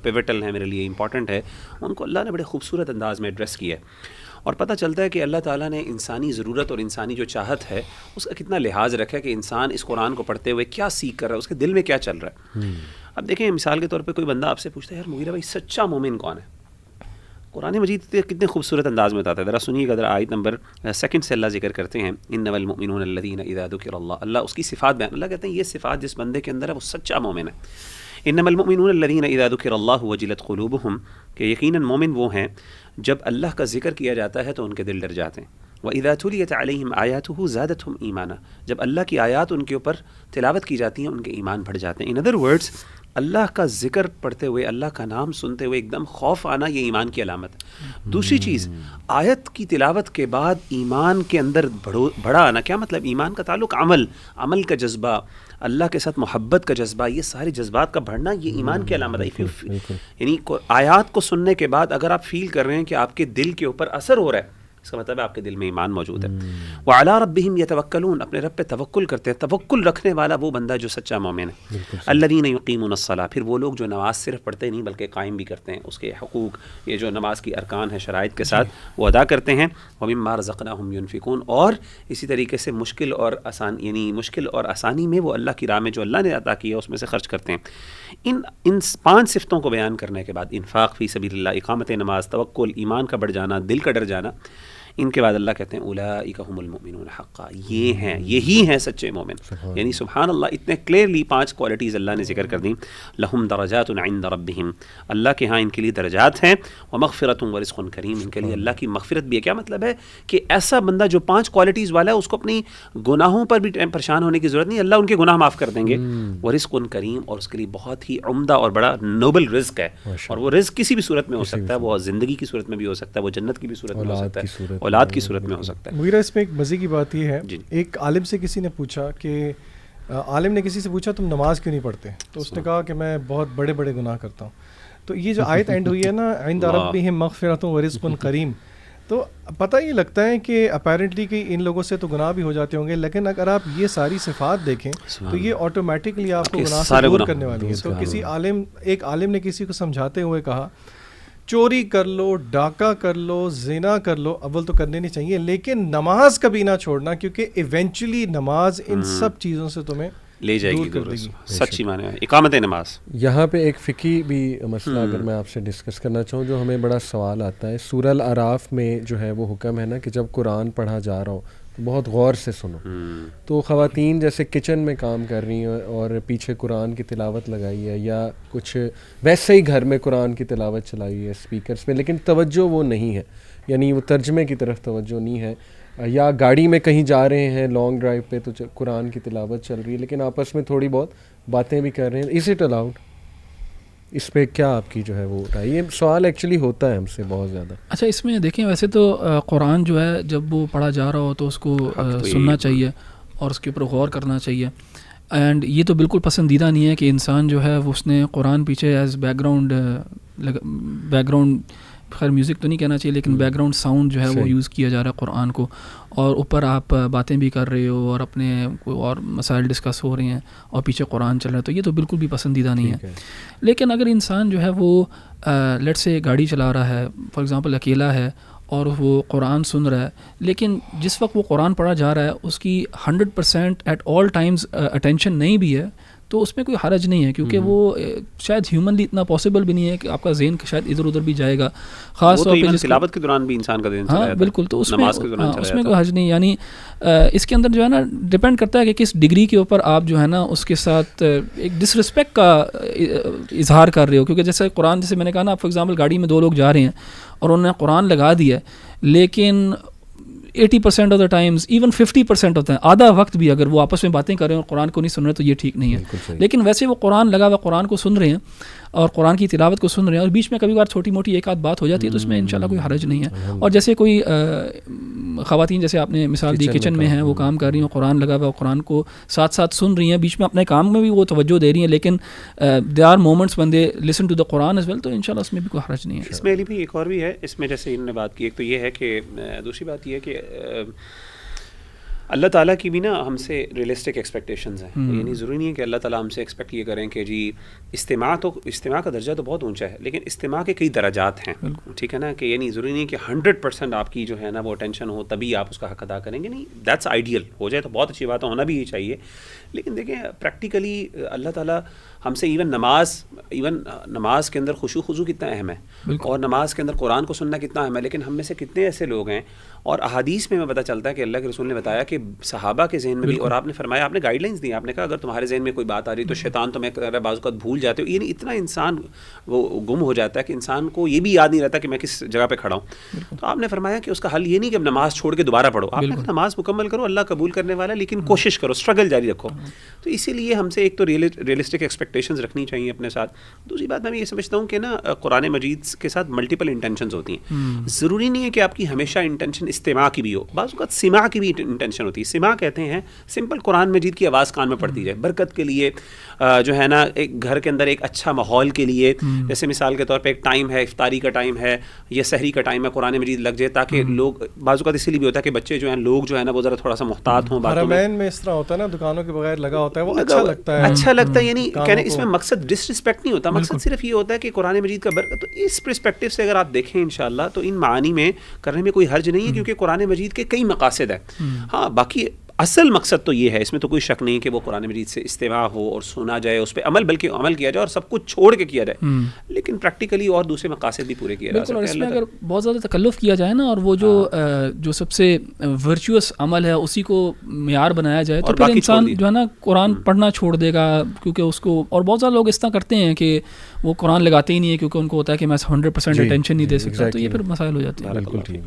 پیوٹل ہے، میرے لیے امپورٹنٹ ہے، ان کو اللہ نے بڑے خوبصورت انداز میں ایڈریس کیا ہے. اور پتہ چلتا ہے کہ اللہ تعالیٰ نے انسانی ضرورت اور انسانی جو چاہت ہے اس کا کتنا لحاظ رکھا ہے کہ انسان اس قرآن کو پڑھتے ہوئے کیا سیکھ کر رہا ہے، اس کے دل میں کیا چل رہا ہے. اب دیکھیں مثال کے طور پہ کوئی بندہ آپ سے پوچھتا ہے یار مغیرہ بھائی سچا مومن کون ہے؟ قرآن مجید کتنے خوبصورت انداز میں بتاتا ہے. ذرا سنیے گا، ذرا آیت نمبر 2 سے اللہ ذکر کرتے ہیں، انما المؤمنون الذین اذا ذکر اللہ اس کی صفات بیان، اللہ کہتے ہیں یہ صفات جس بندے کے اندر ہے وہ سچا مومن ہے. انما المؤمنون الذین اذا ذکر اللہ وجلت قلوبہم، کہ یقیناً مومن وہ ہیں جب اللہ کا ذکر کیا جاتا ہے تو ان کے دل ڈر جاتے ہیں. وَإِذَا تُلِيَتْ عَلَيْهِمْ آيَاتُهُ زَادَتْهُمْ ایمانا، جب اللہ کی آیات ان کے اوپر تلاوت کی جاتی ہیں ان کے ایمان بڑھ جاتے ہیں. ان ادر ورڈز اللہ کا ذکر پڑھتے ہوئے، اللہ کا نام سنتے ہوئے ایک دم خوف آنا، یہ ایمان کی علامت ہے. دوسری چیز، آیت کی تلاوت کے بعد ایمان کے اندر بڑا آنا. کیا مطلب؟ ایمان کا تعلق عمل کا جذبہ، اللہ کے ساتھ محبت کا جذبہ، یہ سارے جذبات کا بڑھنا یہ ایمان کی علامت ہے. یعنی آیات کو سننے کے بعد اگر آپ فیل کر رہے ہیں کہ آپ کے دل کے اوپر اثر ہو رہا ہے، اس کا مطلب ہے آپ کے دل میں ایمان موجود ہے. وَعَلَىٰ رَبِّهِمْ يَتَوَكَّلُونَ، اپنے رب پہ توکل کرتے ہیں. توکل رکھنے والا وہ بندہ جو سچا مومن ہے. الَّذِينَ يُقِيمُونَ الصَّلَاةَ، پھر وہ لوگ جو نماز صرف پڑھتے نہیں بلکہ قائم بھی کرتے ہیں، اس کے حقوق، یہ جو نماز کی ارکان ہے شرائط کے ساتھ وہ ادا کرتے ہیں. وَمِمَّا رَزَقْنَاهُمْ يُنْفِقُونَ، اور اسی طریقے سے مشکل اور آسانی میں وہ اللہ کی راہ میں جو اللہ نے عطا کیا اس میں سے خرچ کرتے ہیں. ان 5 صفتوں کو بیان کرنے کے بعد، انفاق فی سبیل اللہ، اقامت نماز، توکل، ایمان کا بڑھ جانا، دل کا ڈر جانا، ان کے بعد اللہ کہتے ہیں اولئک هم المؤمنون حقا، یہی ہیں سچے مومن. یعنی سبحان اللہ، اتنے کلیئرلی 5 کوالٹیز اللہ نے ذکر کر دیں. لہم درجات عند ربہم، اللہ کے ہاں ان کے لیے درجات ہیں. ومغفرۃ ورزق کریم، ان کے لیے اللہ کی مغفرت بھی ہے. کیا مطلب ہے؟ کہ ایسا بندہ جو 5 کوالٹیز والا ہے اس کو اپنی گناہوں پر بھی پریشان ہونے کی ضرورت نہیں، اللہ ان کے گناہ معاف کر دیں گے. ورزق کریم، اور اس کے لیے بہت ہی عمدہ اور بڑا نوبل رزق ہے. اور وہ رزق کسی بھی صورت میں ہو سکتا ہے، وہ زندگی کی صورت میں بھی ہو سکتا ہے، وہ جنت کی بھی صورت میں ہو سکتا ہے، اولاد کی صورت میں ہو سکتا ہے. مغیرہ اس میں ایک مزے کی بات یہ ہے، ایک عالم سے کسی نے پوچھا کہ عالم نے کسی سے پوچھا تم نماز کیوں نہیں پڑھتے؟ تو اس نے کہا کہ میں بہت بڑے بڑے گناہ کرتا ہوں. تو یہ جو آیت اینڈ ہوئی ہے نا، عند ربہم مغفرۃ ورزق کریم، تو پتہ یہ لگتا ہے کہ اپیرنٹلی کہ ان لوگوں سے تو گناہ بھی ہو جاتے ہوں گے، لیکن اگر آپ یہ ساری صفات دیکھیں تو یہ آٹومیٹکلی آپ کو گناہ سے دور کرنے والی ہے. تو کسی ایک عالم نے کسی کو سمجھاتے ہوئے کہا چوری کر لو، ڈاکہ کر لو، زنا کر لو، اول تو کرنے نہیں چاہیے، لیکن نماز کبھی نہ چھوڑنا، کیونکہ ایونچولی نماز ان سب چیزوں سے تمہیں لے جائے گی. سچی معنی ہے اقامت نماز. یہاں پہ ایک فقہی بھی مسئلہ اگر میں آپ سے ڈسکس کرنا چاہوں جو ہمیں بڑا سوال آتا ہے، سورہ الاعراف میں جو ہے وہ حکم ہے نا کہ جب قرآن پڑھا جا رہا ہو تو بہت غور سے سنو. تو خواتین جیسے کچن میں کام کر رہی ہیں اور پیچھے قرآن کی تلاوت لگائی ہے یا کچھ ویسے ہی گھر میں قرآن کی تلاوت چلائی ہے اسپیکرز میں، لیکن توجہ وہ نہیں ہے، یعنی وہ ترجمے کی طرف توجہ نہیں ہے، یا گاڑی میں کہیں جا رہے ہیں لانگ ڈرائیو پہ تو قرآن کی تلاوت چل رہی ہے لیکن آپس میں تھوڑی بہت باتیں بھی کر رہے ہیں، از اٹ الاؤڈ؟ اس پہ کیا آپ کی جو ہے وہ رائے؟ یہ سوال ایکچولی ہوتا ہے ہم سے بہت زیادہ. اچھا، اس میں دیکھیں ویسے تو قرآن جو ہے جب وہ پڑھا جا رہا ہو تو اس کو سننا چاہیے اور اس کے اوپر غور کرنا چاہیے. اینڈ یہ تو بالکل پسندیدہ نہیں ہے کہ انسان جو ہے وہ اس نے قرآن پیچھے ایز بیک گراؤنڈ خیر میوزک تو نہیں کہنا چاہیے لیکن بیک گراؤنڈ ساؤنڈ جو ہے وہ یوز کیا جا رہا ہے قرآن کو، اور اوپر آپ باتیں بھی کر رہے ہو اور اپنے کوئی اور مسائل ڈسکس ہو رہے ہیں اور پیچھے قرآن چل رہا ہے، تو یہ تو بالکل بھی پسندیدہ نہیں ہے. لیکن اگر انسان جو ہے وہ لیٹ سے گاڑی چلا رہا ہے فار ایگزامپل اکیلا ہے اور وہ قرآن سن رہا ہے، لیکن جس وقت وہ قرآن پڑھا جا رہا ہے اس کی 100% ایٹ آل ٹائمز اٹینشن نہیں بھی ہے تو اس میں کوئی حرج نہیں ہے، کیونکہ وہ شاید ہیومنلی اتنا پاسبل بھی نہیں ہے کہ آپ کا ذہن شاید ادھر ادھر بھی جائے گا، خاص طور پہ تلاوت کے دوران بھی انسان کا ذہن چلا جاتا ہے. بالکل، تو اس میں کوئی حرج نہیں. یعنی اس کے اندر جو ہے نا ڈپینڈ کرتا ہے کہ کس ڈگری کے اوپر آپ جو ہے نا اس کے ساتھ ایک ڈس رسپیکٹ کا اظہار کر رہے ہو. کیونکہ جیسے قرآن، جیسے میں نے کہا نا، فار ایگزامپل گاڑی میں 2 لوگ جا رہے ہیں اور انہوں نے قرآن لگا دیا لیکن 80% آف دا ٹائمز ایون 50% ہوتا ہے، آدھا وقت بھی اگر وہ آپس میں باتیں کر رہے ہیں اور قرآن کو نہیں سن رہے تو یہ ٹھیک نہیں ہے. لیکن ویسے وہ قرآن لگا ہوا قرآن کو سن رہے ہیں اور قرآن کی تلاوت کو سن رہے ہیں اور بیچ میں کبھی بار چھوٹی موٹی ایک آدھ بات ہو جاتی ہے تو اس میں انشاءاللہ کوئی حرج نہیں ہے. اور جیسے کوئی خواتین جیسے آپ نے مثال دی کچن میں ہیں، وہ کام کر رہی ہیں، قرآن لگا ہوا قرآن کو ساتھ ساتھ سن رہی ہیں، بیچ میں اپنے کام میں بھی وہ توجہ دے رہی ہیں، لیکن they are moments when they listen to the Quran as well، تو انشاءاللہ اس میں بھی کوئی حرج نہیں ہے. اس میں علی بھی ایک اور بھی ہے، اس میں جیسے انہوں نے بات کی، ایک تو یہ ہے کہ دوسری بات یہ ہے کہ اللہ تعالیٰ کی بھی نا ہم سے ریئلسٹک ایکسپیکٹیشنز ہیں. یعنی ضروری نہیں ہے کہ اللہ تعالیٰ ہم سے ایکسپیکٹ یہ کریں کہ جی استماع کا درجہ تو بہت اونچا ہے لیکن استماع کے کئی درجات ہیں، ٹھیک ہے نا، کہ یعنی ضروری نہیں ہے کہ 100% آپ کی جو ہے نا وہ اٹینشن ہو تبھی آپ اس کا حق ادا کریں گے. نہیں، دیٹس آئیڈیل، ہو جائے تو بہت اچھی بات ہے، ہونا بھی یہ چاہیے. لیکن دیکھیں پریکٹیکلی اللہ تعالیٰ ہم سے ایون نماز کے اندر خضوع کتنا اہم ہے اور نماز کے اندر قرآن کو سننا کتنا اہم ہے، لیکن ہم میں سے کتنے ایسے لوگ ہیں، اور احادیث میں ہمیں پتہ چلتا ہے کہ اللہ کے رسول نے بتایا کہ صحابہ کے ذہن میں بھی، اور آپ نے فرمایا، آپ نے گائیڈ لائنس دی، آپ نے کہا اگر تمہارے ذہن میں کوئی بات آ رہی تو شیطان تمہیں بعض اوقات بھول جاتے ہو. یعنی اتنا انسان وہ گم ہو جاتا ہے کہ انسان کو یہ بھی یاد نہیں رہتا کہ میں کس جگہ پہ کھڑا ہوں. تو آپ نے فرمایا کہ اس کا حل یہ نہیں کہ اب نماز چھوڑ کے دوبارہ پڑھو، آپ نے کہا نماز مکمل کرو، اللہ قبول کرنے والا، لیکن کوشش کرو، اسٹرگل جاری رکھو. تو اسی لیے ہم سے ایک تو ریئلسٹک ایکسپیکٹیشنز رکھنی چاہیے اپنے ساتھ. دوسری بات میں یہ سمجھتا ہوں کہ نا قرآن مجید کے ساتھ ملٹیپل انٹینشنز ہوتی ہیں. ضروری نہیں ہے کہ آپ کی ہمیشہ انٹینشن استماع کی بھی ہو، بعض اوقات سماع کی بھی انٹینشن ہوتی ہے. سماع کہتے ہیں سمپل قرآن مجید کی آواز کان میں پڑتی جائے، برکت کے لیے، جو ہے نا ایک گھر کے اندر ایک اچھا ماحول کے لیے. جیسے مثال کے طور پہ ایک ٹائم ہے، افطاری کا ٹائم ہے یا سحری کا ٹائم ہے، قرآن مجید لگ جائے تاکہ لوگ، بعض اوقات اسی لیے بھی ہوتا ہے کہ بچے جو ہیں، لوگ جو ہے نا وہ ذرا تھوڑا سا محتاط ہوں باتوں میں. حرمین میں اس طرح ہوتا ہے نا، دکانوں کے بغیر لگا ہوتا ہے، وہ اچھا لگتا ہے. یعنی کہنے اس میں مقصد ڈس رسپیکٹ نہیں ہوتا، مقصد صرف یہ ہوتا ہے کہ قرآن مجید کا برکت. تو اس پرسپیکٹو سے اگر آپ دیکھیں انشاءاللہ تو ان معانی میں کرنے میں کوئی حرج نہیں ہے، کیونکہ قرآن مجید کے کئی مقاصد ہیں. ہاں، باقی اصل مقصد تو یہ ہے، اس میں تو کوئی شک نہیں کہ وہ قرآن مجید سے استماع ہو اور سنا جائے، اس پہ بلکہ عمل کیا جائے اور سب کچھ چھوڑ کے کیا جائے، لیکن پریکٹیکلی اور دوسرے مقاصد بھی پورے کیے جا سکتے ہیں. اس میں اگر بہت زیادہ تکلف کیا جائے نا اور وہ جو سب سے ورچوئس عمل ہے اسی کو معیار بنایا جائے تو پھر انسان جو ہے نا قرآن پڑھنا چھوڑ دے گا، کیونکہ اس کو، اور بہت زیادہ لوگ اس طرح کرتے ہیں کہ وہ قرآن لگاتے ہی نہیں ہے کیونکہ ان کو ہوتا ہے کہ میں 100% اٹینشن نہیں دے سکتا، تو یہ پھر مسائل ہو جاتے ہیں. بالکل ٹھیک.